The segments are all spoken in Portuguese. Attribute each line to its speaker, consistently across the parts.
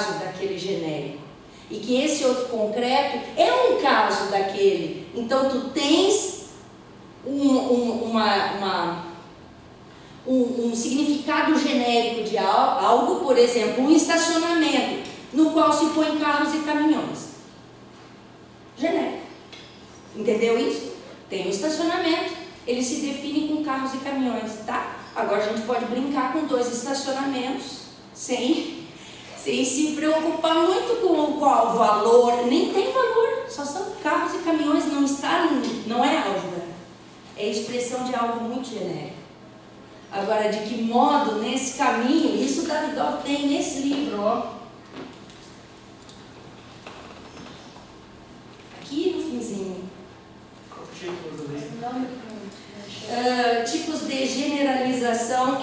Speaker 1: caso daquele genérico e que esse outro concreto é um caso daquele. Então tu tens um significado genérico de algo, por exemplo, um estacionamento no qual se põe carros e caminhões. Genérico. Entendeu isso? Tem um estacionamento, ele se define com carros e caminhões, tá? Agora a gente pode brincar com dois estacionamentos sem se preocupar muito com qual valor, nem tem valor, só são carros e caminhões, não é álgebra, é expressão de algo muito genérico. Agora, de que modo, nesse caminho, isso Davidoff tem nesse livro, ó. Aqui no finzinho. Tipos de generalização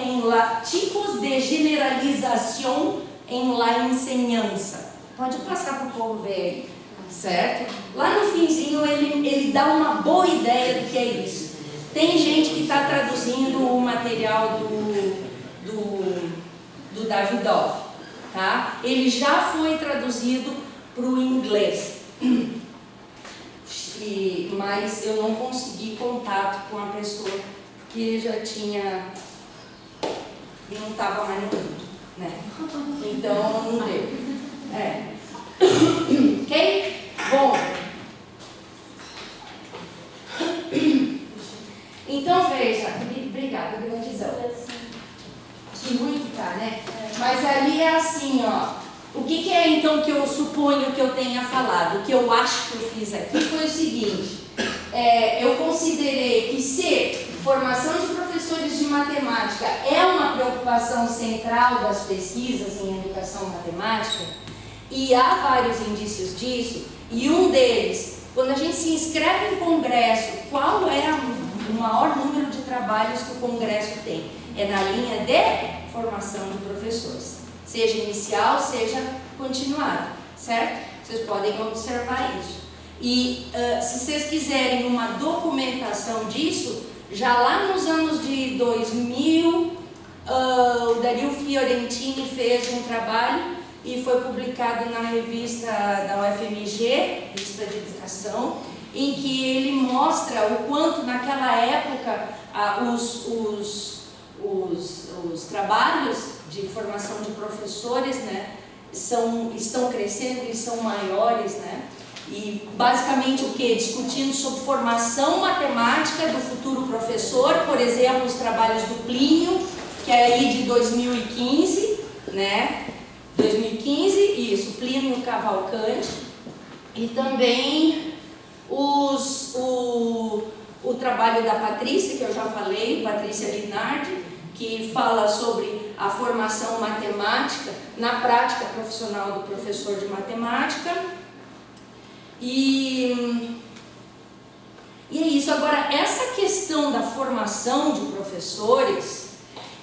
Speaker 1: em la enseñanza. Pode passar para o povo ver aí, certo? Lá no finzinho ele dá uma boa ideia do que é isso. Tem gente que está traduzindo o material do Davidoff, tá? Ele já foi traduzido para o inglês, mas eu não consegui contato com a pessoa que já tinha e não estava mais no mundo, né? Então não deu. Ok? Bom. Então veja, obrigada, gratidão. Que ruim que tá, né? Mas ali é assim, ó. O que é então que eu suponho que eu tenha falado? O que eu acho que eu fiz aqui foi o seguinte: eu considerei que se formação de professores de matemática é uma preocupação central das pesquisas em educação matemática, e há vários indícios disso, e um deles, quando a gente se inscreve em congresso, qual é o maior número de trabalhos que o congresso tem? É na linha de formação de professores, seja inicial, seja continuada, certo? Vocês podem observar isso. E se vocês quiserem uma documentação disso, já lá nos anos de 2000, o Dario Fiorentini fez um trabalho e foi publicado na revista da UFMG, Revista de Educação, em que ele mostra o quanto naquela época os trabalhos de formação de professores, né, estão crescendo e são maiores, né? E basicamente o que? Discutindo sobre formação matemática do futuro professor, por exemplo, os trabalhos do Plínio, que é aí de 2015, né? 2015, isso, Plínio Cavalcante, e também o trabalho da Patrícia, que eu já falei, Patrícia Linardi, que fala sobre a formação matemática na prática profissional do professor de matemática. E é isso. Agora, essa questão da formação de professores,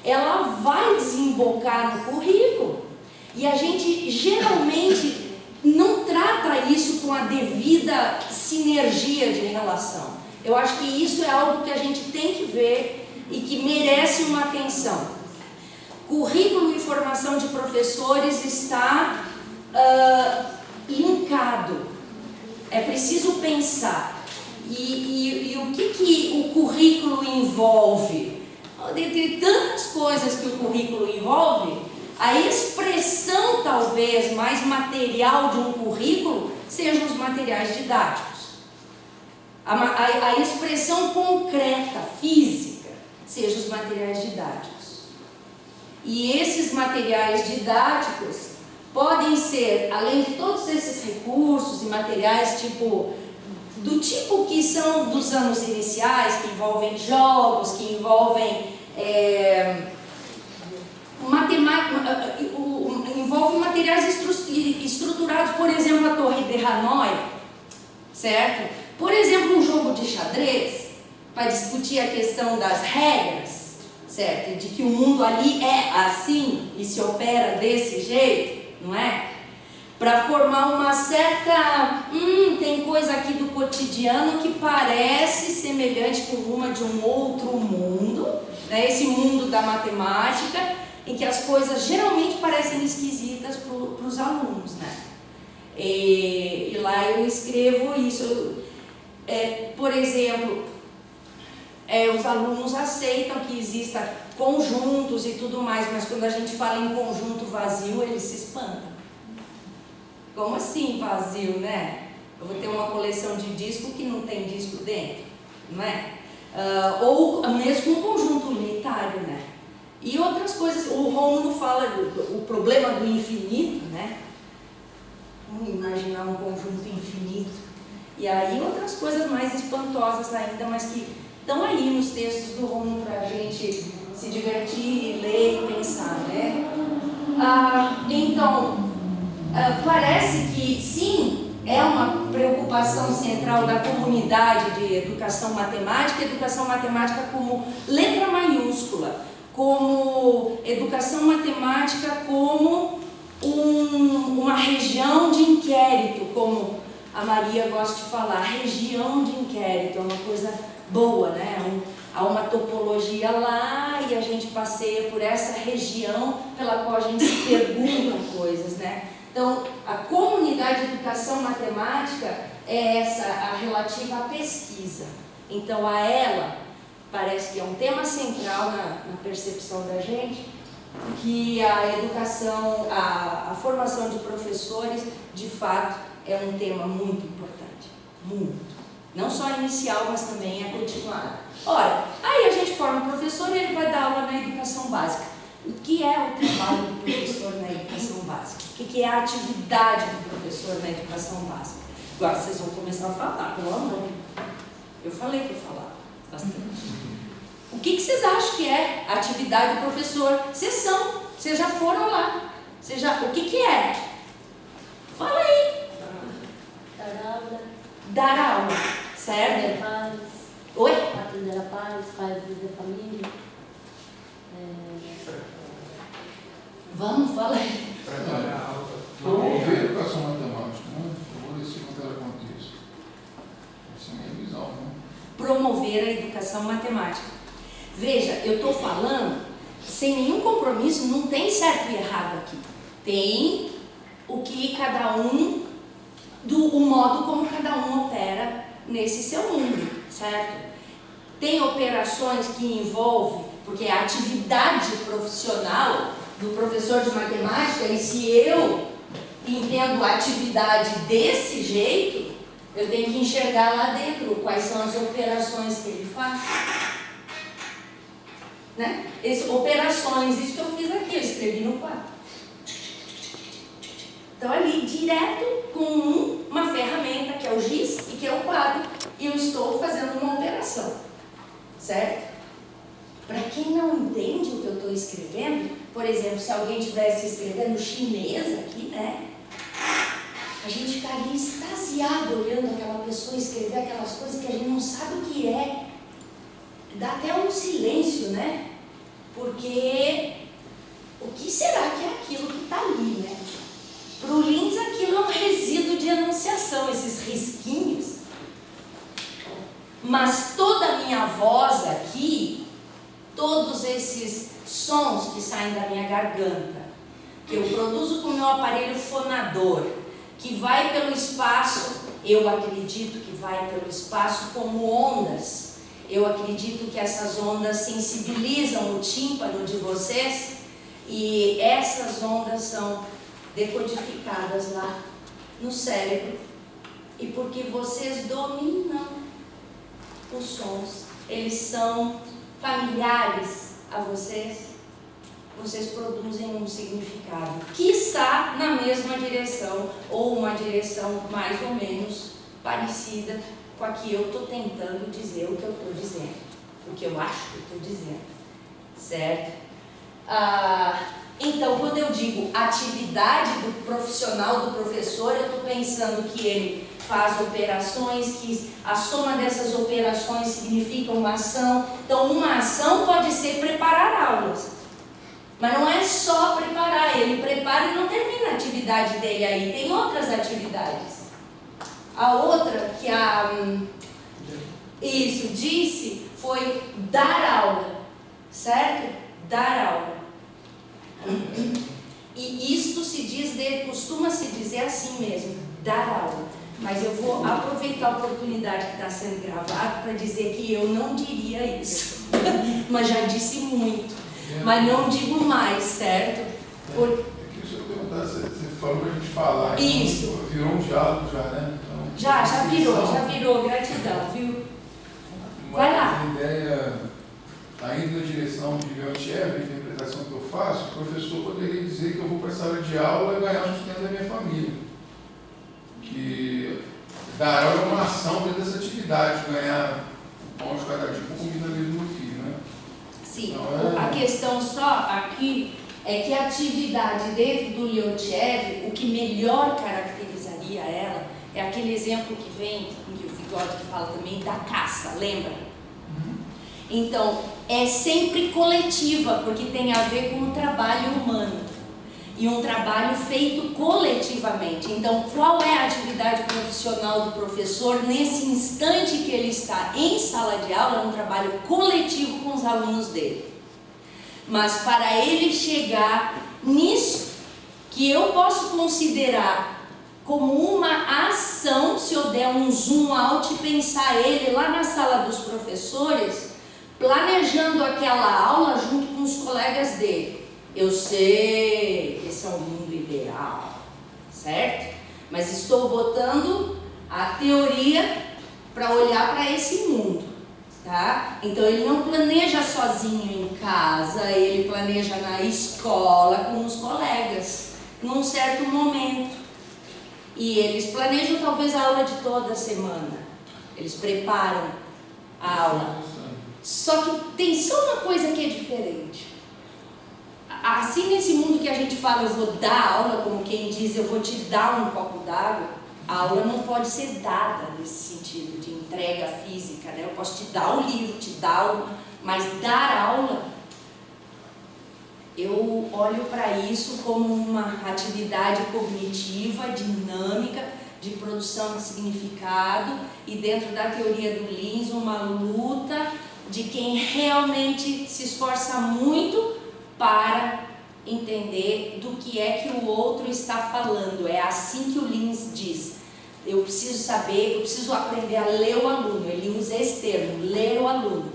Speaker 1: ela vai desembocar no currículo. E a gente geralmente não trata isso com a devida sinergia de relação. Eu acho que isso é algo que a gente tem que ver e que merece uma atenção. Currículo e formação de professores está linkado. É preciso pensar. E o que o currículo envolve? Dentre tantas coisas que o currículo envolve, a expressão talvez mais material de um currículo sejam os materiais didáticos. A expressão concreta, física, sejam os materiais didáticos. E esses materiais didáticos podem ser, além de todos esses recursos e materiais do tipo que são dos anos iniciais, que envolvem jogos, que envolvem envolve materiais estruturados, por exemplo, a Torre de Hanoi, certo? Por exemplo, um jogo de xadrez, para discutir a questão das regras, certo? De que o mundo ali é assim e se opera desse jeito, não é? Para formar uma certa... tem coisa aqui do cotidiano que parece semelhante com uma de um outro mundo, né? Esse mundo da matemática, em que as coisas geralmente parecem esquisitas para os alunos, né? E lá eu escrevo isso, por exemplo, os alunos aceitam que exista conjuntos e tudo mais, mas quando a gente fala em conjunto vazio, eles se espantam. Como assim vazio, né? Eu vou ter uma coleção de disco que não tem disco dentro, não é? Ou mesmo um conjunto unitário, né? E outras coisas, o Rômulo fala do problema do infinito, né? Vamos imaginar um conjunto infinito. E aí outras coisas mais espantosas ainda, mas que estão aí nos textos do Rômulo para a gente se divertir, ler e pensar, né? Então, parece que sim, é uma preocupação central da comunidade de educação matemática como letra maiúscula, como educação matemática como uma região de inquérito, como a Maria gosta de falar, região de inquérito, é uma coisa boa, né? Há uma topologia lá e a gente passeia por essa região pela qual a gente se pergunta coisas, né? Então, a comunidade de educação matemática é essa, a relativa à pesquisa. Então, a ela, parece que é um tema central na percepção da gente, que a educação, a formação de professores, de fato, é um tema muito importante. Muito. Não só inicial, mas também é continuado. Ora, aí a gente forma um professor e ele vai dar aula na educação básica. O que é o trabalho do professor na educação básica? O que é a atividade do professor na educação básica? Agora vocês vão começar a falar, pelo amor. Eu falei que eu falava bastante. O que vocês acham que é a atividade do professor? Vocês já foram lá. O que é? Fala aí.
Speaker 2: Dar aula.
Speaker 1: Dar aula, certo?
Speaker 2: Atender pais.
Speaker 1: Oi?
Speaker 2: Atender a pais da família.
Speaker 1: Vamos, fala aí.
Speaker 3: Promover a educação matemática, né? Favorecer o que ela acontece. Essa é a minha visão, né?
Speaker 1: Promover a educação matemática. Veja, eu estou falando sem nenhum compromisso, não tem certo e errado aqui. Tem o que cada um, o modo como cada um opera nesse seu mundo, certo? Tem operações que envolvem, porque a atividade profissional do professor de matemática, e se eu entendo a atividade desse jeito, eu tenho que enxergar lá dentro quais são as operações que ele faz. Né? Operações, isso que eu fiz aqui, eu escrevi no quadro. Então ali, direto com uma ferramenta que é o giz e que é o quadro, e eu estou fazendo uma operação, certo? Para quem não entende o que eu estou escrevendo, por exemplo, se alguém estivesse escrevendo chinês aqui, né? A gente ficaria extasiado olhando aquela pessoa escrever aquelas coisas que a gente não sabe o que é. Dá até um silêncio, né? Porque o que será que é aquilo que está ali, né? Para o Lins aquilo é um resíduo de enunciação, esses risquinhos. Mas toda a minha voz aqui, todos esses sons que saem da minha garganta, que eu produzo com o meu aparelho fonador, que vai pelo espaço, eu acredito que vai pelo espaço como ondas. Eu acredito que essas ondas sensibilizam o tímpano de vocês e essas ondas são decodificadas lá no cérebro. E porque vocês dominam os sons, eles são familiares a vocês, vocês produzem um significado que está na mesma direção ou uma direção mais ou menos parecida com a que eu estou tentando dizer o que eu estou dizendo, o que eu acho que eu estou dizendo, certo? Então, quando eu digo atividade do profissional, do professor, eu estou pensando que ele faz operações, que a soma dessas operações significa uma ação. Então, uma ação pode ser preparar aulas, mas não é só preparar, ele prepara e não termina a atividade dele aí, tem outras atividades. A outra que disse foi dar aula, certo? Dar aula. E isto costuma se dizer assim mesmo, dar aula. Mas eu vou aproveitar a oportunidade que está sendo gravado para dizer que eu não diria isso. Mas já disse muito. Mas não digo mais, certo?
Speaker 3: Deixa eu perguntar, você falou para a gente falar.
Speaker 1: Isso.
Speaker 3: Então, virou um diálogo já, né? Então,
Speaker 1: já virou, gratidão, viu? Vai lá.
Speaker 3: A ideia, ainda na direção de Leontiev, a interpretação que eu faço, o professor poderia dizer que eu vou para a sala de aula e ganhar o sustento da minha família. Que dar aula é uma ação dentro dessa atividade, ganhar pão de cada dia com comida mesmo do meu filho, né?
Speaker 1: Sim,
Speaker 3: então,
Speaker 1: a questão só aqui é que a atividade dentro do Leontiev, o que melhor caracterizaria ela, é aquele exemplo que vem, que o Vygotsky fala também, da caça, lembra? Então, é sempre coletiva, porque tem a ver com o trabalho humano. E um trabalho feito coletivamente. Então, qual é a atividade profissional do professor nesse instante que ele está em sala de aula? É um trabalho coletivo com os alunos dele. Mas para ele chegar nisso, que eu posso considerar como uma ação, se eu der um zoom out e pensar ele lá na sala dos professores, planejando aquela aula junto com os colegas dele. Eu sei que esse é o mundo ideal, certo? Mas estou botando a teoria para olhar para esse mundo, tá? Então ele não planeja sozinho em casa, ele planeja na escola com os colegas, num certo momento. E eles planejam talvez a aula de toda semana, eles preparam a aula. Só que tem só uma coisa que é diferente. Assim, nesse mundo que a gente fala, eu vou dar aula, como quem diz, eu vou te dar um copo d'água, a aula não pode ser dada nesse sentido de entrega física, né? Eu posso te dar o livro, te dar mas dar aula, eu olho para isso como uma atividade cognitiva, dinâmica, de produção de significado, e dentro da teoria do Lins, uma luta de quem realmente se esforça muito para entender do que é que o outro está falando. É assim que o Lins diz. Eu preciso saber, eu preciso aprender a ler o aluno. Ele usa esse termo, ler o aluno.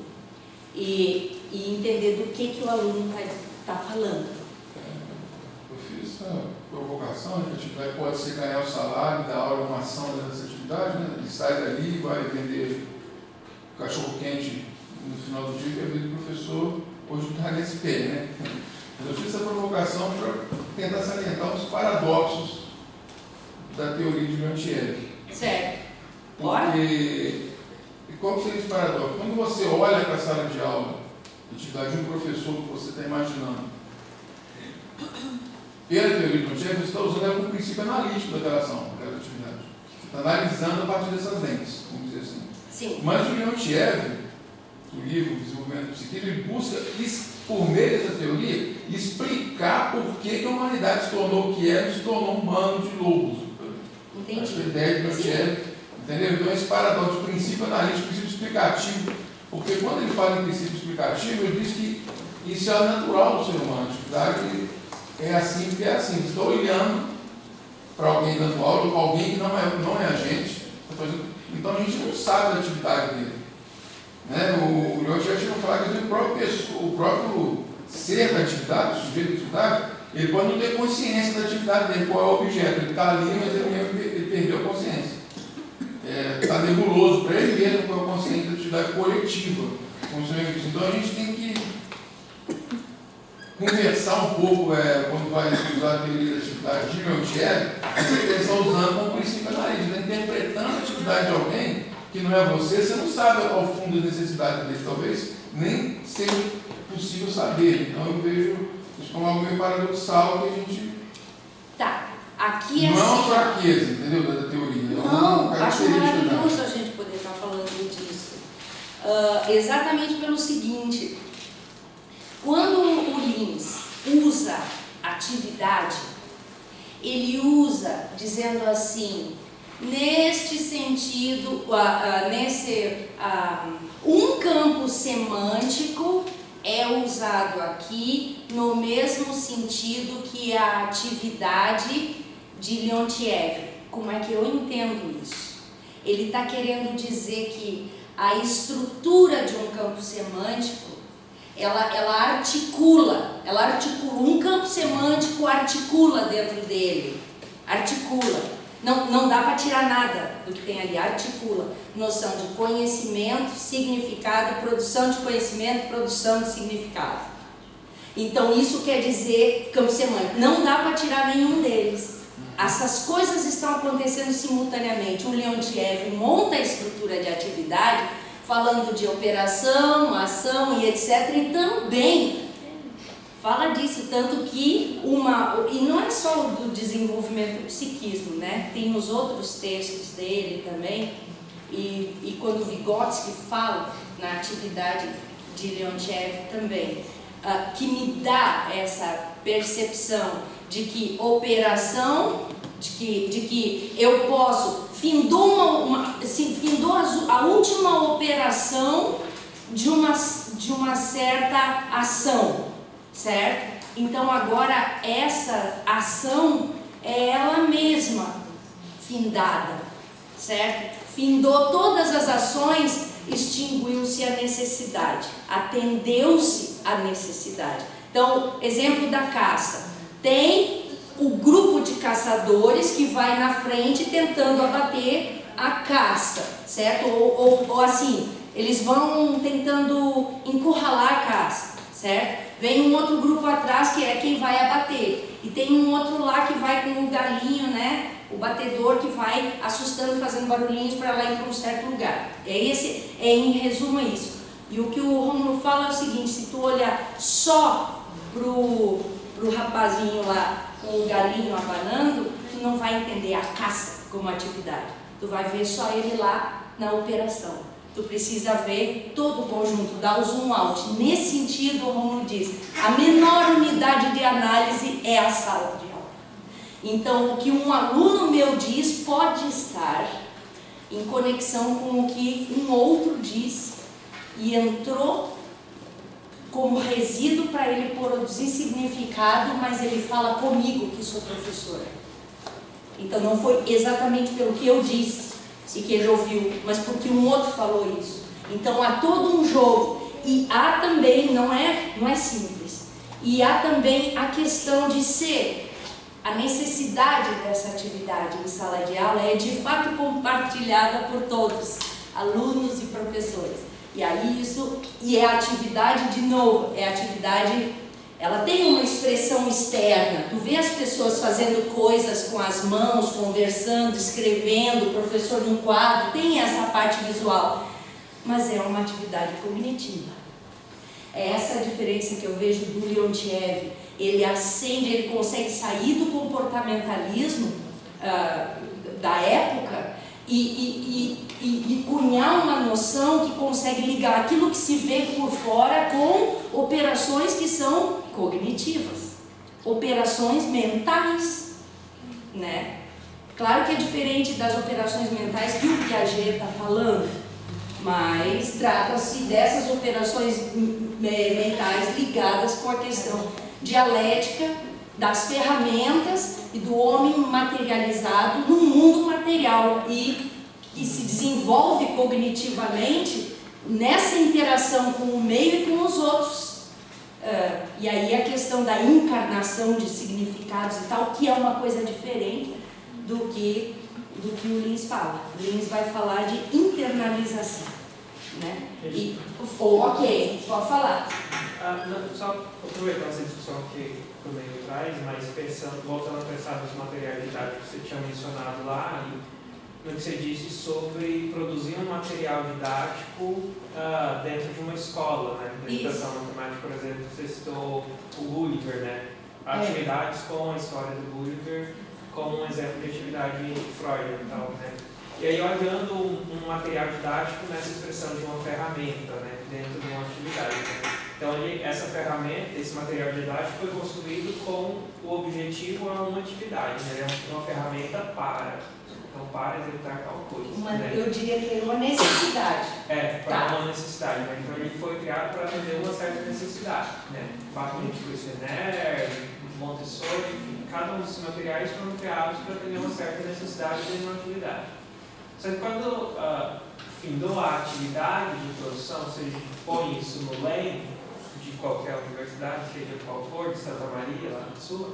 Speaker 1: E entender do que o aluno está falando.
Speaker 3: Eu fiz essa provocação, que a atividade pode ser ganhar o salário, dar aula, uma ação dessa atividade, né? Ele sai dali e vai vender cachorro-quente no final do dia, que é a vida do professor hoje está nesse pé, né? Mas eu fiz essa provocação para tentar salientar os paradoxos da teoria de Leontiev.
Speaker 1: Certo. Bora?
Speaker 3: Porque, qual seria esse paradoxo? Quando você olha para a sala de aula, a atividade de um professor que você está imaginando, pela teoria de Leontiev, você está usando ela como princípio analítico daquela ação, daquela atividade. Você está analisando a partir dessas lentes, vamos dizer assim.
Speaker 1: Sim.
Speaker 3: Mas o Leontiev, do livro Desenvolvimento Psíquico, ele busca, por meio dessa teoria, explicar por que a humanidade se tornou o que é e se tornou um bando de lobos.
Speaker 1: Entendi.
Speaker 3: Acho que a ideia de Leontiev, entendeu? Então esse paradoxo de princípio analítico, princípio explicativo, porque quando ele fala em princípio explicativo, ele diz que isso é natural do ser humano, a atividade é assim porque é assim. Estou olhando para alguém dando aula, para alguém que não é a gente, então a gente não sabe da atividade dele. Né? O Leontiev chega a falar que o próprio ser da atividade, o sujeito da atividade, ele pode não ter consciência da atividade dele, qual é o objeto. Ele está ali, mas ele perdeu a consciência. Está nebuloso para ele mesmo qual é a consciência da atividade coletiva. Então a gente tem que conversar um pouco, quando vai usar a teoria da atividade de Leontiev, você está usando como princípio analítico, né? Interpretando a atividade de alguém que não é você não sabe ao fundo as necessidades dele, talvez nem seja possível saber. Então eu vejo isso como algo meio paradoxal que a gente.
Speaker 1: Tá, aqui é
Speaker 3: não
Speaker 1: assim.
Speaker 3: É uma fraqueza, entendeu? Da teoria.
Speaker 1: Não, acho maravilhoso a gente poder estar falando disso. Exatamente pelo seguinte: quando o Lins usa atividade, ele usa dizendo assim. Neste sentido, um campo semântico é usado aqui no mesmo sentido que a atividade de Leontiev. Como é que eu entendo isso? Ele está querendo dizer que a estrutura de um campo semântico, ela articula, um campo semântico articula dentro dele, articula. Não dá para tirar nada do que tem ali, articula. Noção de conhecimento, significado, produção de conhecimento, produção de significado. Então isso quer dizer campo semântico. Não dá para tirar nenhum deles. Essas coisas estão acontecendo simultaneamente. O Leontiev monta a estrutura de atividade, falando de operação, ação e etc. E também fala disso, tanto que e não é só o do desenvolvimento do psiquismo, né? Tem os outros textos dele também, e quando Vygotsky fala na atividade de Leontiev também, que me dá essa percepção de que operação, de que eu posso, findou a última operação de uma certa ação, certo? Então agora essa ação é ela mesma findada, certo? Findou todas as ações, extinguiu-se a necessidade, atendeu-se à necessidade. Então, exemplo da caça, tem o grupo de caçadores que vai na frente tentando abater a caça, certo? Ou assim, eles vão tentando encurralar a caça, certo? Vem um outro grupo atrás que é quem vai abater. E tem um outro lá que vai com o galinho, né? O batedor que vai assustando, fazendo barulhinhos para ela ir para um certo lugar. Em resumo, é isso. E o que o Rômulo fala é o seguinte: se tu olhar só pro rapazinho lá com o galinho abanando, tu não vai entender a caça como atividade. Tu vai ver só ele lá na operação. Tu precisa ver todo o conjunto, dar o zoom out. Nesse sentido, o Rômulo diz, a menor unidade de análise é a sala de aula. Então, o que um aluno meu diz pode estar em conexão com o que um outro diz e entrou como resíduo para ele produzir significado, mas ele fala comigo que sou professora. Então, não foi exatamente pelo que eu disse e que ele ouviu, mas porque um outro falou isso. Então há todo um jogo, e há também, não é simples, e há também a questão de ser, a necessidade dessa atividade em sala de aula é de fato compartilhada por todos, alunos e professores. E aí é a atividade, de novo, é a atividade, ela tem uma expressão externa. Tu vê as pessoas fazendo coisas com as mãos, conversando, escrevendo, o professor num quadro, tem essa parte visual. Mas é uma atividade cognitiva. É essa a diferença que eu vejo do Leontiev. Ele ele consegue sair do comportamentalismo da época e cunhar uma noção que consegue ligar aquilo que se vê por fora com operações que são cognitivas, operações mentais, né? Claro que é diferente das operações mentais que o Piaget está falando, mas trata-se dessas operações mentais ligadas com a questão dialética das ferramentas e do homem materializado no mundo material e que se desenvolve cognitivamente nessa interação com o meio e com os outros. E aí a questão da encarnação de significados e tal, que é uma coisa diferente do que o Lins fala. O Lins vai falar de internalização, né? Ok, pode falar.
Speaker 4: Só aproveitando essa discussão que o meio traz, mas voltando a pensar nos materiais didáticos que você tinha mencionado lá, no que você disse sobre produzir um material didático dentro de uma escola, né? Na educação matemática, por exemplo, você citou o Gulliver, né? Atividades com a história do Gulliver como um exemplo de atividade Freud e tal, né? E aí olhando um material didático nessa expressão de uma ferramenta, né? Dentro de uma atividade, né? Então essa ferramenta, esse material didático foi construído com o objetivo a uma atividade, né? É uma ferramenta para Então, para executar tal coisa.
Speaker 1: Eu diria que é uma necessidade.
Speaker 4: Para uma necessidade. Né? Então, ele foi criado para atender uma certa necessidade. Né? Patolítico Stener, Montessori, enfim, cada um desses materiais foram criados para atender uma certa necessidade de uma atividade. Só que quando findou a atividade de produção, ou seja, põe isso no LEM de qualquer universidade, seja qual for, de Santa Maria, lá na sua,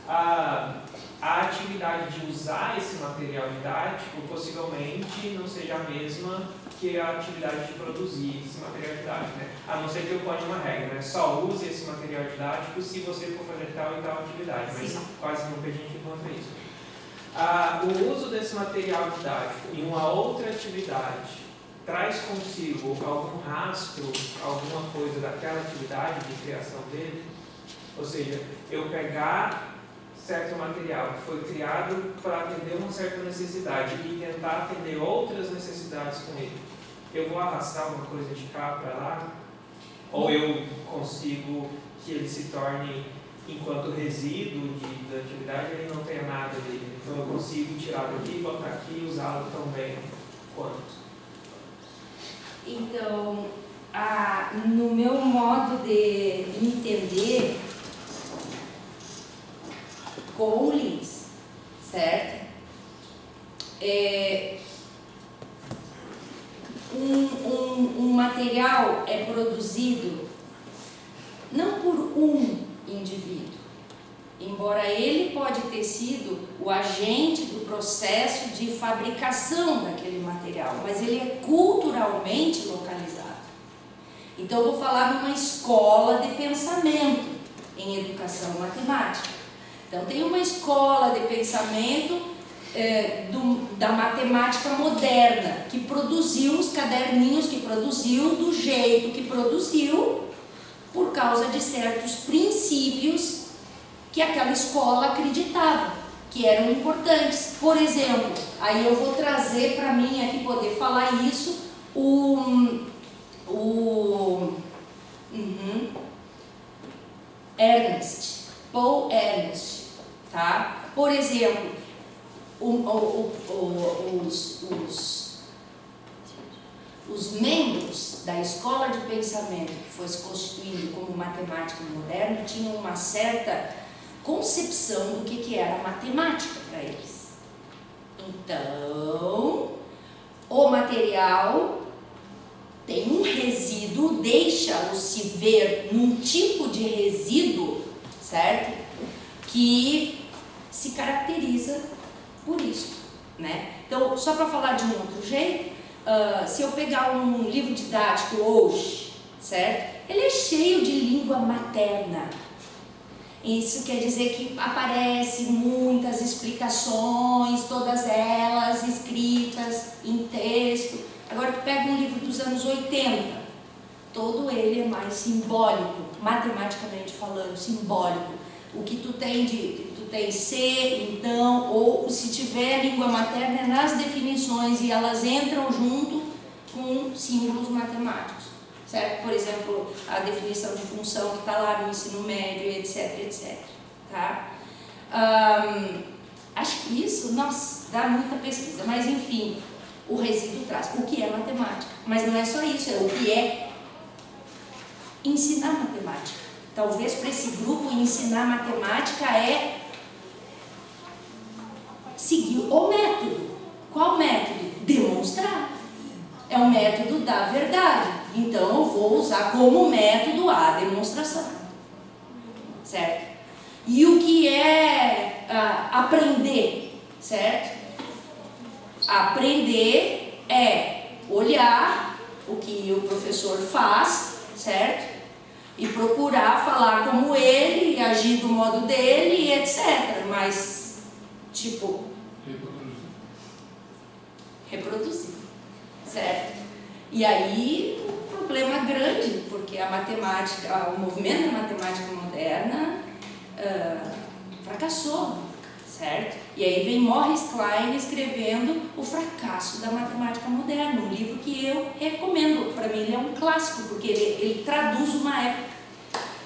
Speaker 4: a atividade de usar esse material didático possivelmente não seja a mesma que a atividade de produzir esse material didático, né? A não ser que eu ponha uma regra, né? Só use esse material didático se você for fazer tal e tal atividade, mas
Speaker 1: Sim.
Speaker 4: quase nunca a gente encontra isso. O uso desse material didático em uma outra atividade traz consigo algum rastro, alguma coisa daquela atividade de criação dele? Ou seja, eu pegar certo material que foi criado para atender uma certa necessidade e tentar atender outras necessidades com ele, eu vou arrastar uma coisa de cá para lá? Ou eu consigo que ele se torne, enquanto resíduo da atividade, ele não tenha nada dele? Então eu consigo tirar daqui, botar aqui e usá-lo tão bem quanto?
Speaker 1: Então, no meu modo de entender, com o Lins, certo? Um material é produzido não por um indivíduo, embora ele pode ter sido o agente do processo de fabricação daquele material, mas ele é culturalmente localizado. Então, eu vou falar numa escola de pensamento em educação matemática. Então, tem uma escola de pensamento da matemática moderna, que produziu os caderninhos, que produziu do jeito que produziu, por causa de certos princípios que aquela escola acreditava, que eram importantes. Por exemplo, aí eu vou trazer para mim aqui poder falar isso, Paul Ernst, tá? Por exemplo, os membros da escola de pensamento que foi se constituindo como matemática moderna tinham uma certa concepção do que era matemática para eles. Então, o material tem um resíduo, deixa-o se ver num tipo de resíduo, certo? Que se caracteriza por isso, né? Então, só para falar de um outro jeito, se eu pegar um livro didático hoje, certo? Ele é cheio de língua materna. Isso quer dizer que aparecem muitas explicações, todas elas escritas em texto. Agora tu pega um livro dos anos 80, todo ele é mais simbólico, matematicamente falando, simbólico. O que tu tem tu tem se, então, ou se tiver língua materna é nas definições e elas entram junto com símbolos matemáticos, certo? Por exemplo, a definição de função que está lá no ensino médio, etc, etc, tá? Acho que isso, nossa, dá muita pesquisa, mas enfim, o resíduo traz o que é matemática, mas não é só isso, é o que é ensinar matemática. Talvez para esse grupo ensinar matemática é seguir o método. Qual método? Demonstrar. É o método da verdade. Então eu vou usar como método a demonstração. Certo? E o que é aprender? Certo? Aprender é olhar o que o professor faz, certo? E procurar falar como ele, e agir do modo dele, etc. Mas, tipo, reproduzir, certo? E aí, um problema grande, porque a matemática, o movimento da matemática moderna fracassou, certo? E aí vem Morris Klein escrevendo O Fracasso da Matemática Moderna, um livro que eu recomendo. Para mim ele é um clássico, porque ele traduz uma época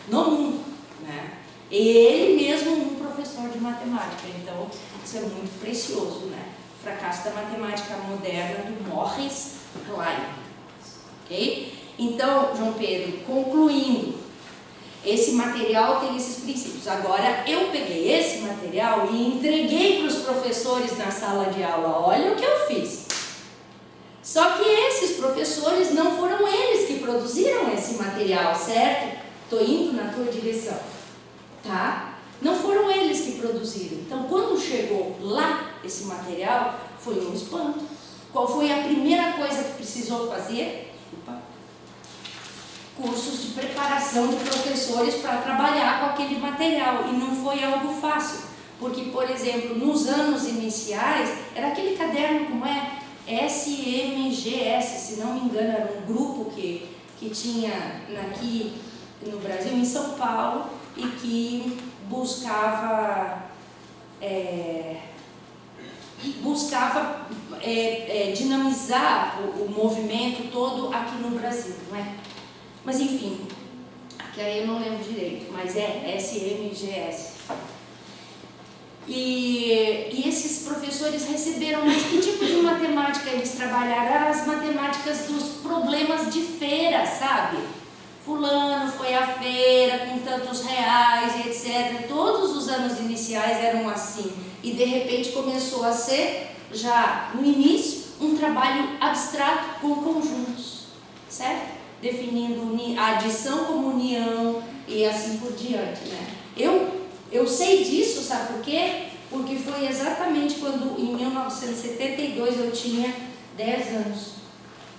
Speaker 1: no mundo, né? Ele mesmo um professor de matemática, então isso é muito precioso, né? Fracasso da Matemática Moderna, do Morris Klein. Ok? Então, João Pedro, concluindo, esse material tem esses princípios. Agora, eu peguei esse material e entreguei para os professores na sala de aula. Olha o que eu fiz. Só que esses professores não foram eles que produziram esse material, certo? Estou indo na tua direção, tá? Não foram eles que produziram. Então, quando chegou lá esse material, foi um espanto. Qual foi a primeira coisa que precisou fazer? Cursos de preparação de professores para trabalhar com aquele material. E não foi algo fácil. Porque, por exemplo, nos anos iniciais, era aquele caderno, como é? SMGS, se não me engano, era um grupo que tinha aqui no Brasil, em São Paulo, e que buscava dinamizar o movimento todo aqui no Brasil, não é? Mas enfim, que aí eu não lembro direito, mas é SMGS. E esses professores receberam, mas que tipo de matemática eles trabalharam? As matemáticas dos problemas de feira, sabe? Fulano foi à feira com tantos reais, etc. Todos os anos iniciais eram assim. E de repente começou a ser, já no início, um trabalho abstrato com conjuntos, certo? Definindo a adição como união e assim por diante, né? Eu sei disso, sabe por quê? Porque foi exatamente quando, em 1972, eu tinha 10 anos.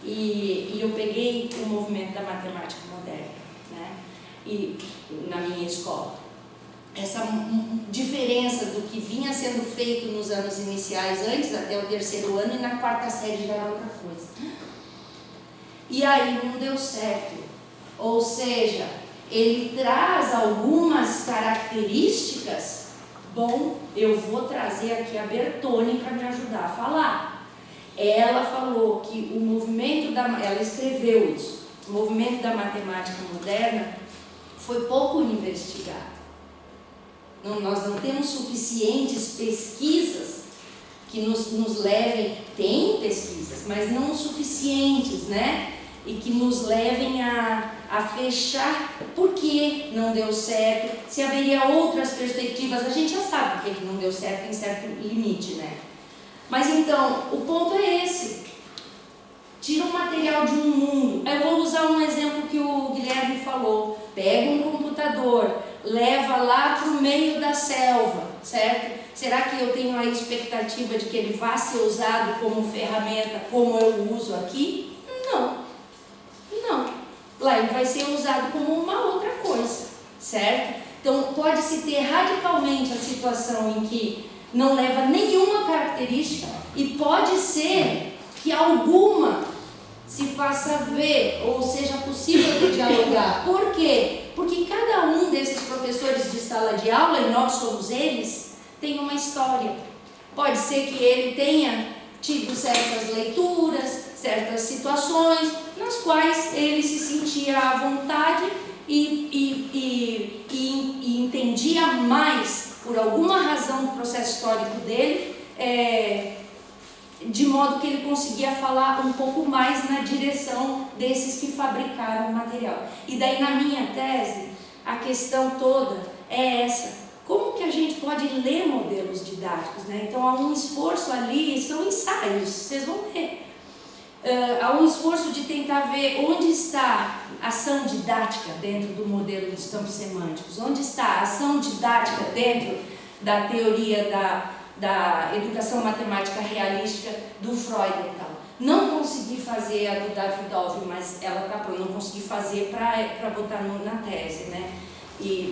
Speaker 1: E eu peguei o movimento da matemática moderna, né? E na minha escola. Essa diferença do que vinha sendo feito nos anos iniciais, antes até o 3º ano, e na 4ª série já era outra coisa. E aí não deu certo. Ou seja, ele traz algumas características. Bom, eu vou trazer aqui a Bertone para me ajudar a falar. Ela falou que o movimento ela escreveu isso, o movimento da matemática moderna foi pouco investigado. Nós não temos suficientes pesquisas que nos levem, tem pesquisas, mas não suficientes, né? E que nos levem a fechar por que não deu certo, se haveria outras perspectivas. A gente já sabe por que não deu certo em certo limite, né? Mas então, o ponto é esse. Tira um material de um mundo. Eu vou usar um exemplo que o Guilherme falou. Pega um computador, leva lá para o meio da selva, certo? Será que eu tenho a expectativa de que ele vá ser usado como ferramenta, como eu uso aqui? Não. Não. Lá ele vai ser usado como uma outra coisa, certo? Então, pode-se ter radicalmente a situação em que não leva nenhuma característica e pode ser que alguma se faça ver ou seja possível de dialogar. Por quê? Porque cada um desses professores de sala de aula, e nós somos eles, tem uma história. Pode ser que ele tenha tido certas leituras, certas situações nas quais ele se sentia à vontade e entendia mais, por alguma razão do processo histórico dele, de modo que ele conseguia falar um pouco mais na direção desses que fabricaram o material. E daí, na minha tese, a questão toda é essa. Como que a gente pode ler modelos didáticos, né? Então, há um esforço ali, são ensaios, vocês vão ver. Há um esforço de tentar ver onde está a ação didática dentro do modelo dos campos semânticos, onde está a ação didática dentro da teoria da educação matemática realística do Freud e tal. Não consegui fazer a do Davidov, mas ela tá pronta, não consegui fazer para botar na tese, né?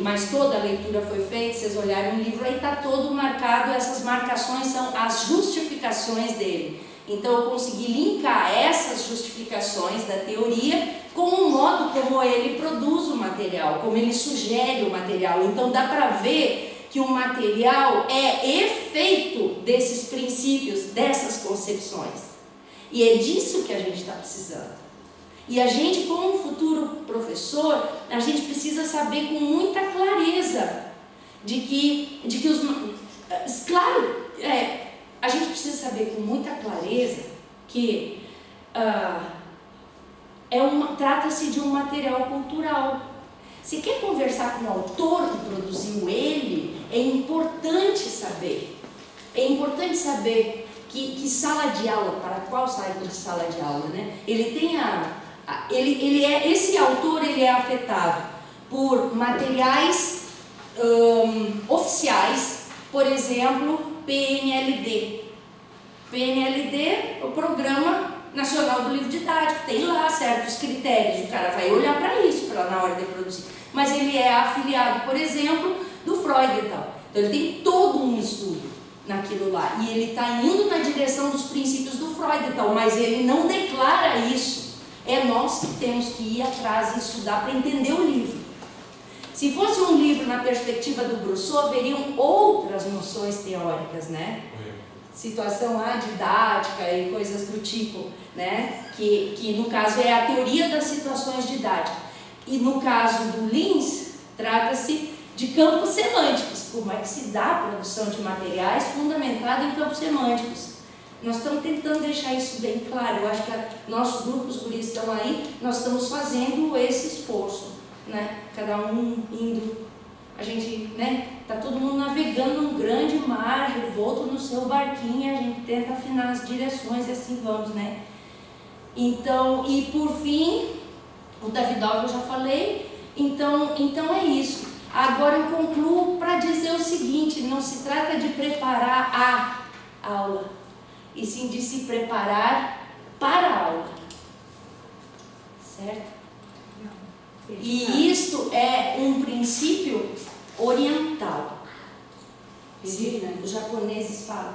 Speaker 1: Mas toda a leitura foi feita, vocês olharem o livro, aí está todo marcado, essas marcações são as justificações dele. Então eu consegui linkar essas justificações da teoria com o modo como ele produz o material, como ele sugere o material. Então dá para ver que o material é efeito desses princípios, dessas concepções. E é disso que a gente está precisando. E a gente, como futuro professor, a gente precisa saber com muita clareza de que os... Claro, a gente precisa saber saber com muita clareza que trata-se de um material cultural. Se quer conversar com o autor que produziu ele, é importante saber. É importante saber que sala de aula, para qual sala de aula, né? Ele tem esse autor ele é afetado por materiais oficiais, por exemplo, PNLD. PNLD, o Programa Nacional do Livro Didático, tem lá certos critérios, o cara vai olhar para isso na hora de produzir. Mas ele é afiliado, por exemplo, do Freudenthal. Então ele tem todo um estudo naquilo lá. E ele está indo na direção dos princípios do Freudenthal, mas ele não declara isso. É nós que temos que ir atrás e estudar para entender o livro. Se fosse um livro na perspectiva do Brousseau, haveriam outras noções teóricas, né? Situação didática e coisas do tipo, né? Que no caso é a teoria das situações didáticas. E no caso do Lins, trata-se de campos semânticos. Como é que se dá a produção de materiais fundamentado em campos semânticos? Nós estamos tentando deixar isso bem claro. Eu acho que nossos grupos, por isso estão aí, nós estamos fazendo esse esforço, né? Cada um indo, a gente, né? Está todo mundo navegando num grande mar, revolto no seu barquinho, a gente tenta afinar as direções e assim vamos, né? Então, e por fim, o Davidov eu já falei, então é isso. Agora eu concluo para dizer o seguinte: não se trata de preparar a aula, e sim de se preparar para a aula, certo? E isto é um princípio oriental.
Speaker 2: Regina,
Speaker 1: Os japoneses falam.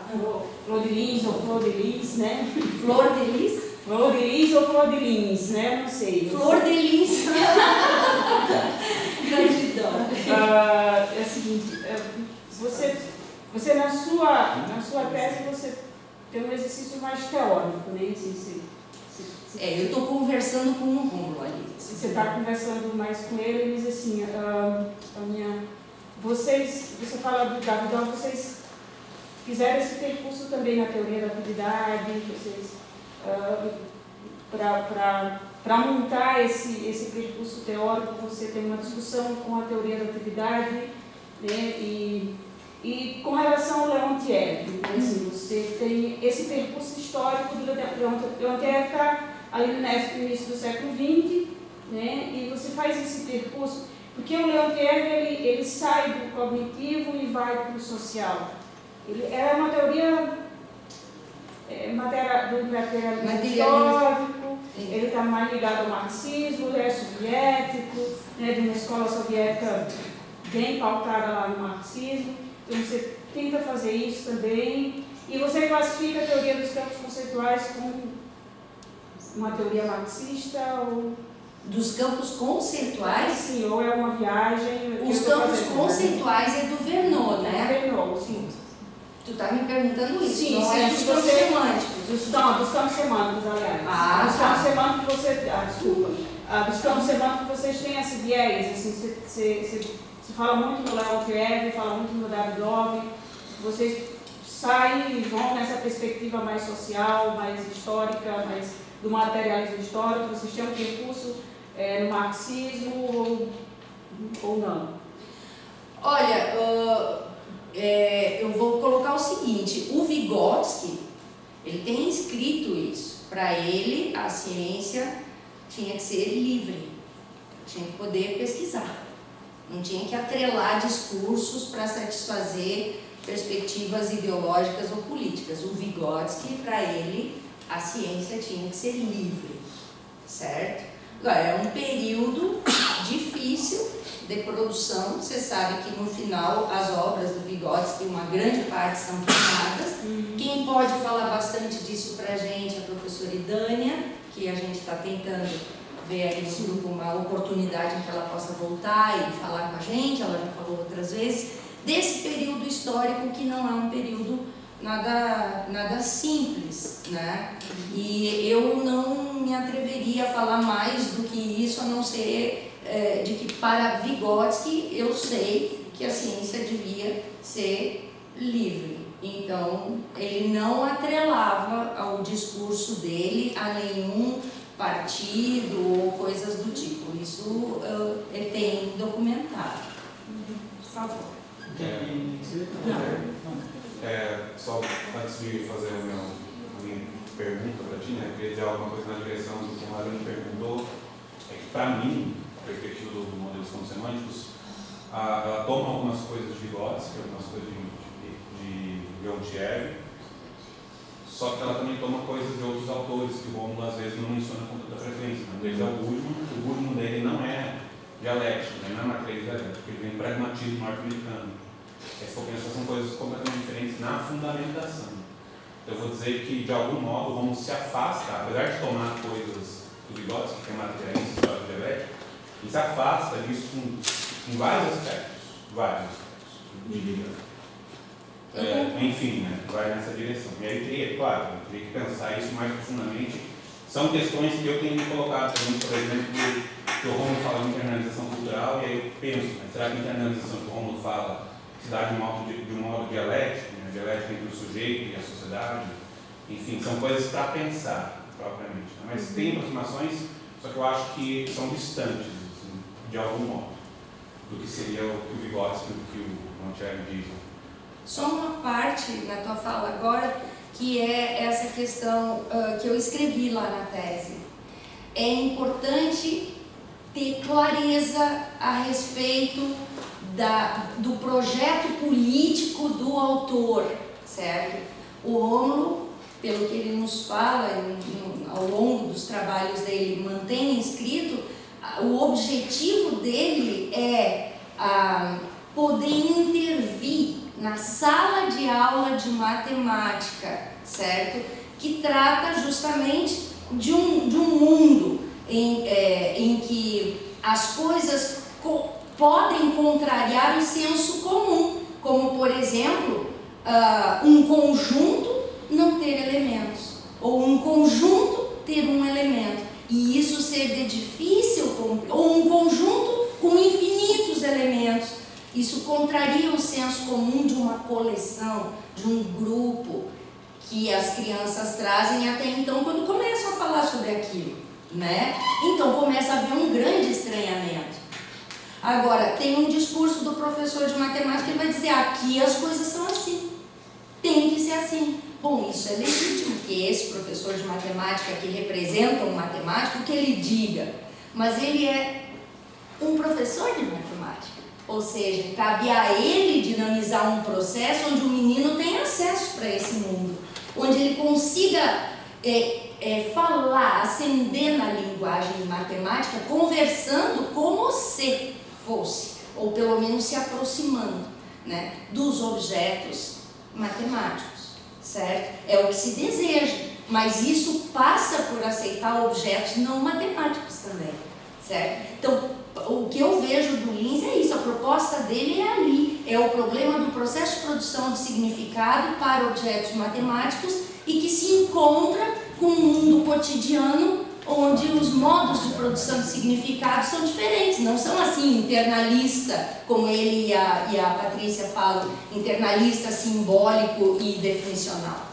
Speaker 5: Flor de lis ou flor de lis, né?
Speaker 1: Flor de lis?
Speaker 5: Flor de lis ou flor de lins, né? Não sei.
Speaker 1: Flor de lis. Gratidão.
Speaker 5: É o seguinte, você na sua tese, você tem um exercício mais teórico, né?
Speaker 1: Eu estou conversando com o Rômulo ali.
Speaker 5: Você está conversando mais com ele, ele diz assim, você fala do Davidov, vocês fizeram esse percurso também na teoria da atividade, vocês, para montar esse percurso teórico, você tem uma discussão com a teoria da atividade, né, e com relação ao Leontiev, né, assim, você tem esse percurso histórico do Leontiev está ali no início do século XX, né, e você faz esse percurso, porque o Leontiev ele sai do cognitivo e vai para o social. Ele é uma teoria do materialismo histórico, ele está mais ligado ao marxismo, ele é soviético, né, de uma escola soviética bem pautada lá no marxismo. Então você tenta fazer isso também, e você classifica a teoria dos campos conceituais como uma teoria marxista ou...
Speaker 1: Dos campos conceituais?
Speaker 5: Sim, ou é uma viagem...
Speaker 1: Os campos conceituais é do Verneau, né?
Speaker 5: Verneau, sim.
Speaker 1: Tu está me perguntando isso,
Speaker 5: sim,
Speaker 1: não
Speaker 5: sim,
Speaker 1: é dos campos semânticos.
Speaker 5: Dos campos semânticos, aliás. Dos campos semânticos dos campos semânticos vocês têm esse viés, assim, você fala muito no Leontiev, fala muito no Davidov, vocês saem e vão nessa perspectiva mais social, mais histórica, mais do materialismo histórico, vocês têm um percurso no marxismo ou não?
Speaker 1: Olha, eu vou colocar o seguinte, o Vygotsky, ele tem escrito isso, para ele a ciência tinha que ser livre, tinha que poder pesquisar, não tinha que atrelar discursos para satisfazer perspectivas ideológicas ou políticas. O Vygotsky, para ele, a ciência tinha que ser livre, certo? Agora, é um período difícil de produção, você sabe que no final as obras do Vygotsky, uma grande parte são queimadas. Quem pode falar bastante disso para a gente é a professora Idânia, que a gente está tentando ver aí no grupo uma oportunidade em que ela possa voltar e falar com a gente, ela já falou outras vezes, desse período histórico que não é um período nada simples, né? E eu não me atreveria a falar mais do que isso, a não ser de que para Vygotsky eu sei que a ciência devia ser livre, Então, ele não atrelava o discurso dele a nenhum partido ou coisas do tipo. Isso ele tem documentado. Por favor.
Speaker 6: Só antes de fazer a minha pergunta para ti, eu queria dizer alguma coisa na direção do que a Mariana perguntou. É que, para mim, a perspectiva dos modelos semânticos, ela toma algumas coisas de Vygotsky, algumas coisas de Leontiev, só que ela também toma coisas de outros autores que o Rômulo às vezes não menciona com tanta frequência. Um deles é o Goodman dele não é dialético, não é materialidade, porque ele vem pragmatismo norte-americano. Se for pensar, são coisas completamente diferentes na fundamentação. Eu vou dizer que, de algum modo, o Rômulo se afasta, apesar de tomar coisas do Vygotsky, que é materialista, história dialética, ele se afasta disso em vários aspectos, diria. Enfim, vai nessa direção. E aí teria, claro, teria que pensar isso mais profundamente. São questões que eu tenho me colocado, por exemplo, que o Rômulo fala de internalização cultural, e aí eu penso, será que a internalização que o Rômulo fala se dá de um modo dialético, dialético entre o sujeito e a sociedade? Enfim, são coisas para pensar, propriamente. Mas tem aproximações, só que eu acho que são distantes, assim, de algum modo, do que seria o que o Vygotsky, do que o Leontiev diz.
Speaker 1: Só uma parte na tua fala agora, que é essa questão que eu escrevi lá na tese. É importante ter clareza a respeito do projeto político do autor, certo? O Rômulo, pelo que ele nos fala ao longo dos trabalhos dele, mantém escrito, o objetivo dele é poder intervir na sala de aula de matemática, certo? Que trata justamente de um mundo em que as coisas podem contrariar o senso comum, como, por exemplo, um conjunto não ter elementos, ou um conjunto ter um elemento, e isso ser difícil, ou um conjunto com infinitos elementos. Isso contraria o senso comum de uma coleção, de um grupo que as crianças trazem até então, quando começam a falar sobre aquilo, né? Então começa a haver um grande estranhamento. Agora, tem um discurso do professor de matemática que vai dizer: aqui as coisas são assim, tem que ser assim. Bom, isso é legítimo que esse professor de matemática, que representa um matemático, que ele diga, mas ele é um professor de matemática. Ou seja, cabe a ele dinamizar um processo onde o menino tem acesso para esse mundo, onde ele consiga falar, ascender na linguagem matemática, conversando como se fosse, ou pelo menos se aproximando, né, dos objetos matemáticos, certo? É o que se deseja, mas isso passa por aceitar objetos não matemáticos também, certo? Então, o que eu vejo do Lins é isso, a proposta dele é ali, é o problema do processo de produção de significado para objetos matemáticos e que se encontra com um mundo cotidiano onde os modos de produção de significado são diferentes, não são assim internalista, como ele e a Patrícia falam, internalista, simbólico e definicional,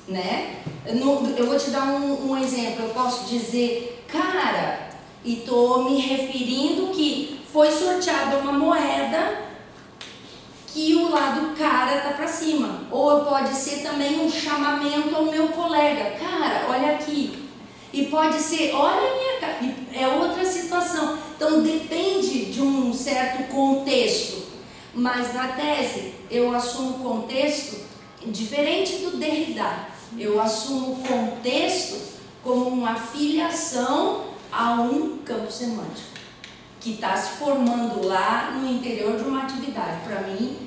Speaker 1: né? Eu vou te dar um exemplo, eu posso dizer, cara, e estou me referindo que foi sorteada uma moeda que o lado cara está para cima. Ou pode ser também um chamamento ao meu colega. Cara, olha aqui. E pode ser, olha a minha cara. É outra situação. Então depende de um certo contexto. Mas na tese eu assumo o contexto diferente do Derrida. Eu assumo o contexto como uma filiação a um campo semântico que está se formando lá no interior de uma atividade. Para mim,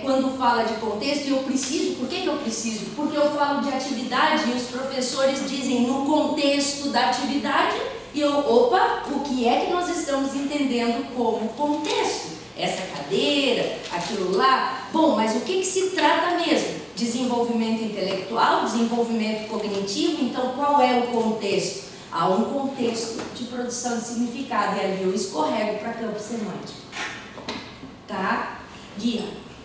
Speaker 1: quando fala de contexto, eu preciso, por que eu preciso? Porque eu falo de atividade e os professores dizem no contexto da atividade e o que é que nós estamos entendendo como contexto? Essa cadeira, aquilo lá. Bom, mas o que se trata mesmo? Desenvolvimento intelectual, desenvolvimento cognitivo, então qual é o contexto? Há um contexto de produção de significado e ali eu escorrego para campo semântico. Tá? Guia.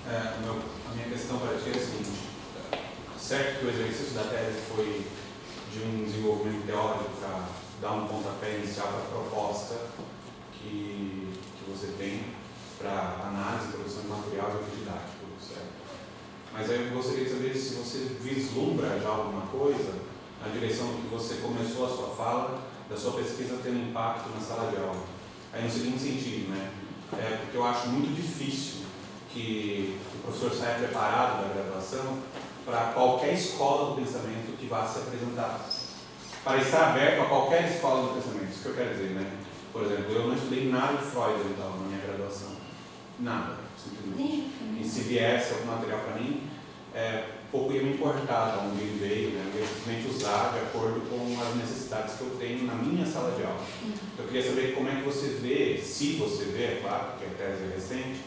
Speaker 6: A minha minha questão para ti é a seguinte: certo que o exercício da tese foi de um desenvolvimento teórico para dar um pontapé inicial para a proposta que você tem para análise, produção de material e didático, certo? Mas aí eu gostaria de saber se você vislumbra já alguma coisa na direção do que você começou a sua fala, da sua pesquisa tendo impacto na sala de aula. Aí no seguinte sentido, né? Porque eu acho muito difícil que o professor saia preparado da graduação para qualquer escola do pensamento que vá se apresentar. Para estar aberto a qualquer escola do pensamento, isso que eu quero dizer, né? Por exemplo, eu não estudei nada de Freud então, na minha graduação. Nada, simplesmente. E se viesse algum material para mim, pouco ia me importar de onde ele veio, né? Eu ia simplesmente usar de acordo com as necessidades que eu tenho na minha sala de aula. Eu queria saber como é que você vê, se você vê, é claro, porque a tese é recente,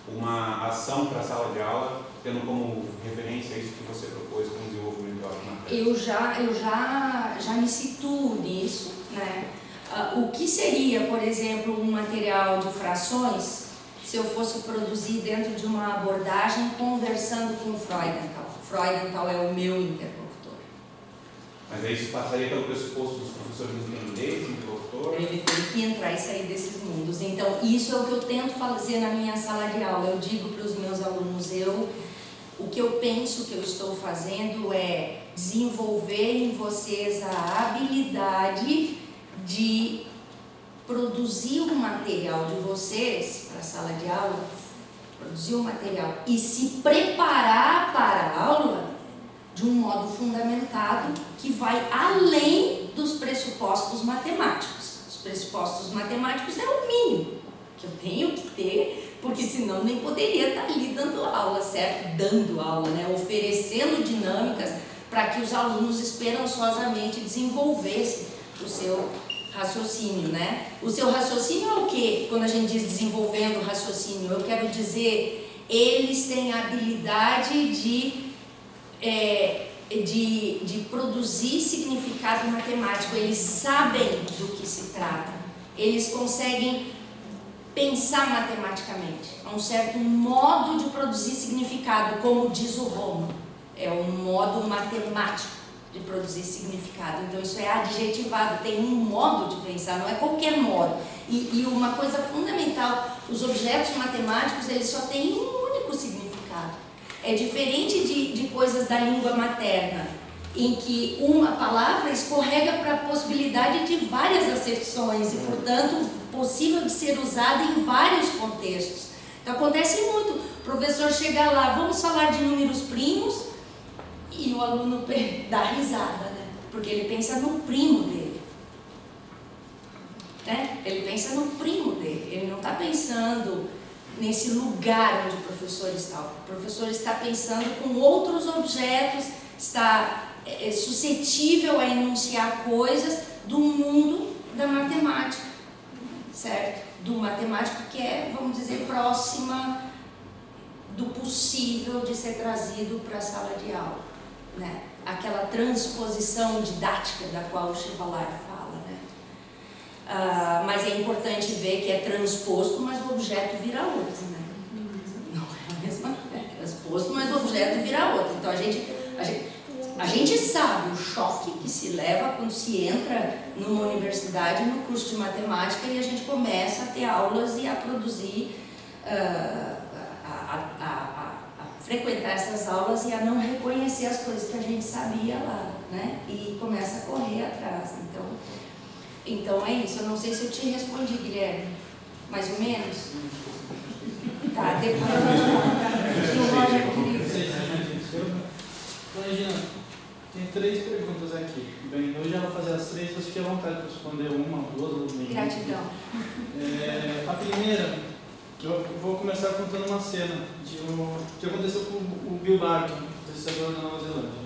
Speaker 6: uma ação para a sala de aula, tendo como referência isso que você propôs como desenvolvimento na tese.
Speaker 1: Eu já me situo nisso, né? O que seria, por exemplo, um material de frações se eu fosse produzir dentro de uma abordagem conversando com o Freudenthal? Freudenthal é o meu interlocutor.
Speaker 6: Mas aí isso passaria pelo pressuposto dos professores entenderem esse interlocutor?
Speaker 1: Ele tem que entrar e sair desses mundos. Então, isso é o que eu tento fazer na minha sala de aula. Eu digo para os meus alunos, o que eu penso que eu estou fazendo é desenvolver em vocês a habilidade de produzir o material de vocês para a sala de aula, produzir o material e se preparar para a aula de um modo fundamentado que vai além dos pressupostos matemáticos. Os pressupostos matemáticos é o mínimo que eu tenho que ter, porque senão nem poderia estar ali dando aula, certo? Dando aula, né? Oferecendo dinâmicas para que os alunos esperançosamente desenvolvessem o seu raciocínio, né? O seu raciocínio é o quê? Quando a gente diz desenvolvendo o raciocínio, eu quero dizer, eles têm a habilidade de produzir significado matemático, eles sabem do que se trata, eles conseguem pensar matematicamente, é um certo modo de produzir significado, como diz o Romo, é um modo matemático de produzir significado. Então isso é adjetivado, tem um modo de pensar, não é qualquer modo. E uma coisa fundamental, os objetos matemáticos, eles só têm um único significado. É diferente de coisas da língua materna, em que uma palavra escorrega para a possibilidade de várias acepções e, portanto, possível de ser usada em vários contextos. Então acontece muito, o professor chega lá, vamos falar de números primos, e o aluno dá risada, né? Porque ele pensa no primo dele, né? Ele pensa no primo dele, ele não está pensando nesse lugar onde o professor está. O professor está pensando com outros objetos, está suscetível a enunciar coisas do mundo da matemática, certo? Do matemático que é, vamos dizer, próxima do possível de ser trazido para a sala de aula. Né? Aquela transposição didática da qual o Chevalier fala, né? Mas é importante ver que é transposto, mas o objeto vira outro, né? Não é a mesma coisa, é transposto, mas o objeto vira outro. Então a gente sabe o choque que se leva quando se entra numa universidade, no curso de matemática, e a gente começa a ter aulas e a produzir, frequentar essas aulas e a não reconhecer as coisas que a gente sabia lá, né? E começa a correr atrás. Então é isso. Eu não sei se eu te respondi, Guilherme. Mais ou menos? Tá, depois o Roger querido.
Speaker 7: Regina, tem 3 perguntas aqui. Bem, eu já vou fazer as 3, você fique à vontade para responder uma, 2 ou 3.
Speaker 1: Gratidão.
Speaker 7: A primeira, eu vou começar contando uma cena que aconteceu com o Bill Barton, pesquisador da Nova Zelândia.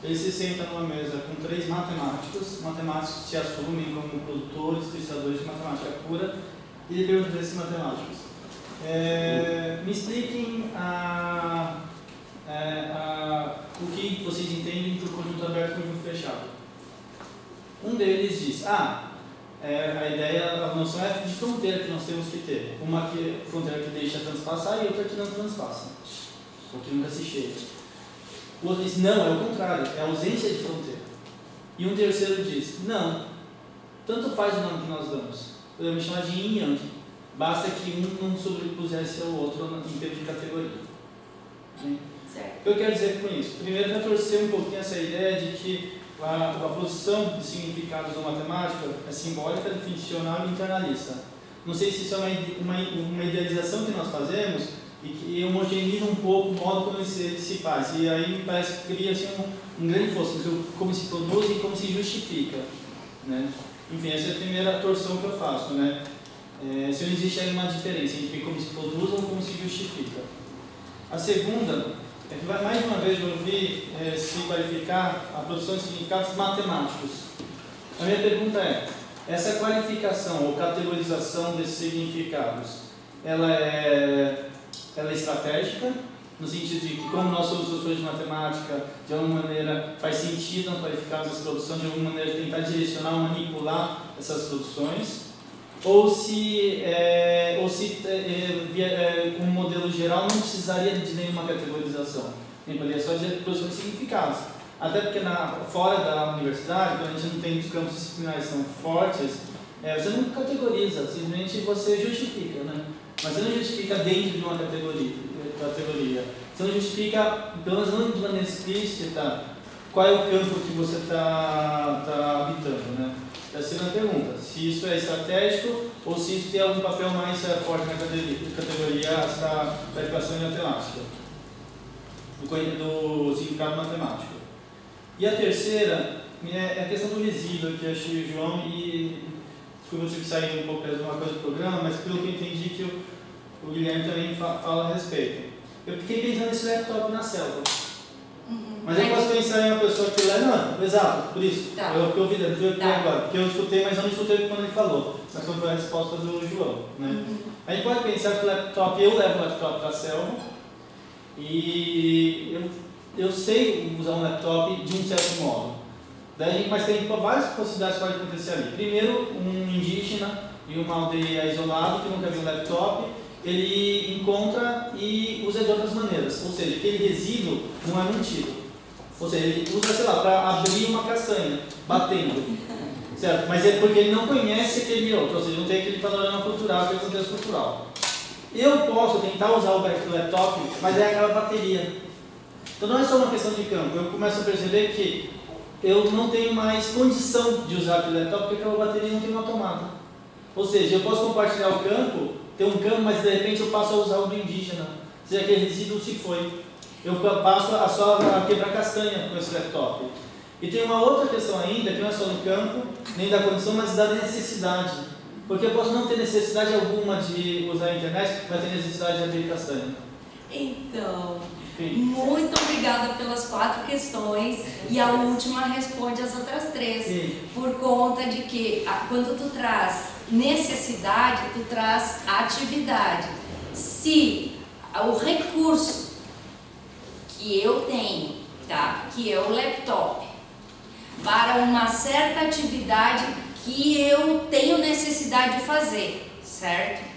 Speaker 7: Ele se senta numa mesa com 3 matemáticos que se assumem como produtores, pesquisadores de matemática pura, e ele pergunta para esses matemáticos: me expliquem o que vocês entendem por conjunto aberto e conjunto fechado. Um deles diz: a ideia, a noção é de fronteira que nós temos que ter. Uma fronteira que deixa transpassar e outra que não transpassa. só que nunca se chega. O outro diz, não, é o contrário, é a ausência de fronteira. E um terceiro diz, não, tanto faz o nome que nós damos, podemos chamar de yin e yang, basta que um não sobrepusesse ao outro em termos de categoria.
Speaker 1: Certo.
Speaker 7: O que eu quero dizer com isso? Primeiro, retorcer um pouquinho essa ideia de que a produção de significados da matemática é simbólica, definicional e internalista. Não sei se isso é uma idealização que nós fazemos e que homogeneiza um pouco o modo como se faz. E aí me parece que cria assim, um grande fosso, como se produz e como se justifica. Né? Enfim, essa é a primeira torção que eu faço. Né? Se não existe aí uma diferença entre como se produz ou como se justifica. A segunda é que vai mais uma vez eu ouvir se qualificar a produção de significados matemáticos. A minha pergunta é, essa qualificação ou categorização desses significados, ela é estratégica, no sentido de que como nós somos professores de matemática, de alguma maneira faz sentido nós qualificarmos essa produção, de alguma maneira tentar direcionar ou manipular essas produções, ou se como modelo geral não precisaria de nenhuma categorização, poderia só dizer produção de significados. Até porque fora da universidade, quando a gente não tem os campos disciplinares tão fortes, você não categoriza, simplesmente você justifica, né? Mas você não justifica dentro de uma categoria. Você não justifica, pelo menos não de maneira explícita, qual é o campo que você está habitando, né? Essa é a segunda pergunta, se isso é estratégico ou se isso tem algum papel mais forte na categoria essa qualificação de matemática, do significado matemático. E a terceira é a questão do resíduo, que eu achei o João, e desculpa se sair um pouco de uma coisa do programa, mas pelo que eu entendi que o Guilherme também fala a respeito. Eu fiquei pensando nesse laptop na selva. Mas eu posso pensar em uma pessoa que leva. Não, exato, por isso.
Speaker 1: Tá.
Speaker 7: Eu ouvi agora, porque eu escutei, mas eu não escutei quando ele falou. Mas foi a resposta do João. Né? A gente pode pensar que o laptop, eu levo o laptop para a selva e eu sei usar um laptop de um certo modo. Mas tem várias possibilidades que podem acontecer ali. Primeiro, um indígena em uma aldeia isolada que nunca viu um laptop, ele encontra e usa de outras maneiras. Ou seja, aquele resíduo não é mantido. Ou seja, ele usa, sei lá, para abrir uma castanha, batendo. Certo? Mas é porque ele não conhece aquele outro, ou seja, não tem aquele panorama cultural, aquele contexto cultural. Eu posso tentar usar o laptop, mas é aquela bateria. Então não é só uma questão de campo. Eu começo a perceber que eu não tenho mais condição de usar aquele laptop porque aquela bateria não tem uma tomada. Ou seja, eu posso compartilhar o campo, ter um campo, mas de repente eu passo a usar o do indígena. Ou seja, aquele resíduo se foi. Eu passo só a quebrar castanha com esse laptop. E tem uma outra questão ainda, que não é só do campo, nem da condição, mas da necessidade. Porque eu posso não ter necessidade alguma de usar a internet, mas ter necessidade de abrir castanha.
Speaker 1: Então, muito obrigada pelas 4 questões e a última responde as outras 3.
Speaker 7: Sim.
Speaker 1: Por conta de que quando tu traz necessidade, tu traz atividade. Se o recurso que eu tenho, tá, que é o laptop, para uma certa atividade que eu tenho necessidade de fazer, certo?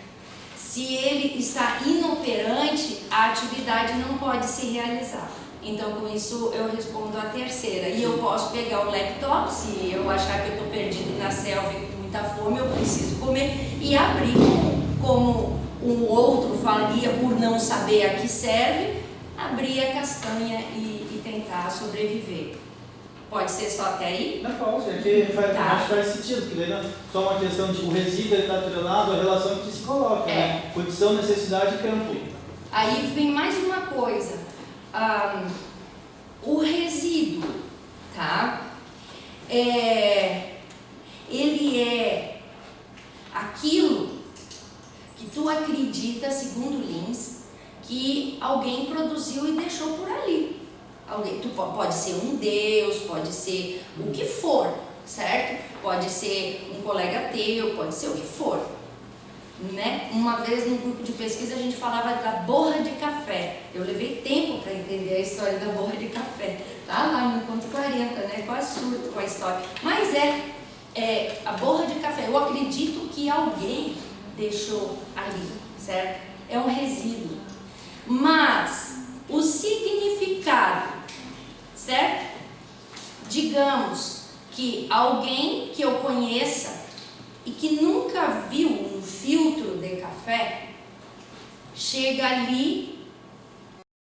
Speaker 1: Se ele está inoperante, a atividade não pode se realizar. Então, com isso, eu respondo a terceira. E eu posso pegar o laptop, se eu achar que eu estou perdido na selva e com muita fome, eu preciso comer, e abrir como um outro faria por não saber a que serve, abrir a castanha e tentar sobreviver. Pode ser só até aí?
Speaker 7: Não pode, é que acho que faz sentido, porque daí não é só uma questão de o resíduo está atrelado à relação que se coloca, né? Condição, necessidade e campo.
Speaker 1: Aí vem mais uma coisa, o resíduo, tá? Ele é aquilo que tu acredita, segundo Lins, que alguém produziu e deixou por ali. Pode ser um Deus, pode ser o que for, certo? Pode ser um colega teu, pode ser o que for, né? Uma vez num grupo de pesquisa a gente falava da borra de café. Eu levei tempo para entender a história da borra de café. Tá lá no Encontro 40, né? Quase surto com a história. Mas a borra de café. Eu acredito que alguém deixou ali, certo? É um resíduo. Mas o significado, certo? Digamos que alguém que eu conheça e que nunca viu um filtro de café chega ali